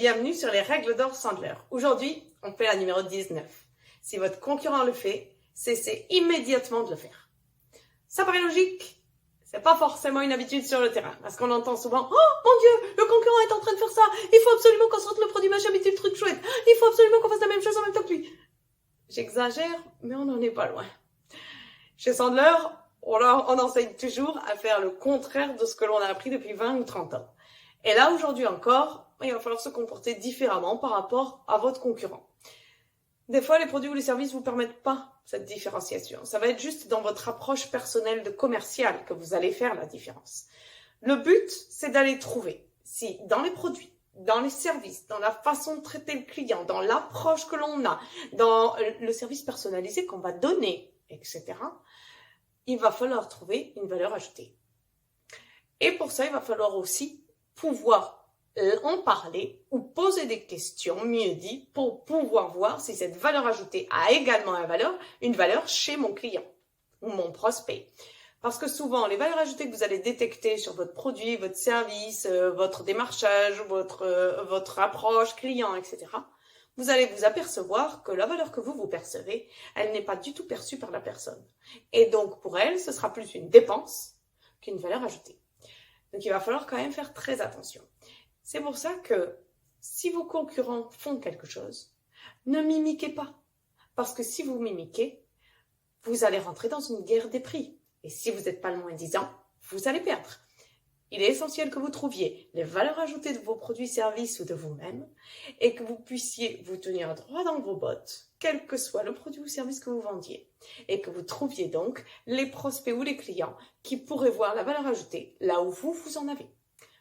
bienvenue sur les règles d'or Sandler. Aujourd'hui, on fait la numéro 19. Si votre concurrent le fait, cessez immédiatement de le faire. Ça paraît logique, c'est pas forcément une habitude sur le terrain, parce qu'on entend souvent « Oh mon Dieu, le concurrent est en train de faire ça, il faut absolument qu'on sorte le produit machin, mais le truc chouette, il faut absolument qu'on fasse la même chose en même temps que lui. » J'exagère, mais on n'en est pas loin. Chez Sandler, on enseigne toujours à faire le contraire de ce que l'on a appris depuis 20 ou 30 ans. Et là, aujourd'hui encore, il va falloir se comporter différemment par rapport à votre concurrent. Des fois, les produits ou les services ne vous permettent pas cette différenciation. Ça va être juste dans votre approche personnelle de commercial que vous allez faire la différence. Le but, c'est d'aller trouver si dans les produits, dans les services, dans la façon de traiter le client, dans l'approche que l'on a, dans le service personnalisé qu'on va donner, etc., il va falloir trouver une valeur ajoutée. Et pour ça, il va falloir aussi pouvoir en parler ou poser des questions, mieux dit, pour pouvoir voir si cette valeur ajoutée a également une valeur chez mon client ou mon prospect. Parce que souvent, les valeurs ajoutées que vous allez détecter sur votre produit, votre service, votre démarchage, votre approche client, etc., vous allez vous apercevoir que la valeur que vous percevez, elle n'est pas du tout perçue par la personne. Et donc, pour elle, ce sera plus une dépense qu'une valeur ajoutée. Donc, il va falloir quand même faire très attention. C'est pour ça que si vos concurrents font quelque chose, ne mimiquez pas. Parce que si vous mimiquez, vous allez rentrer dans une guerre des prix. Et si vous n'êtes pas le moins-disant, vous allez perdre. Il est essentiel que vous trouviez les valeurs ajoutées de vos produits, services ou de vous-même et que vous puissiez vous tenir droit dans vos bottes, quel que soit le produit ou service que vous vendiez. Et que vous trouviez donc les prospects ou les clients qui pourraient voir la valeur ajoutée là où vous en avez.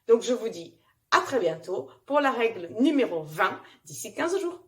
Donc je vous dis à très bientôt pour la règle numéro 20 d'ici 15 jours.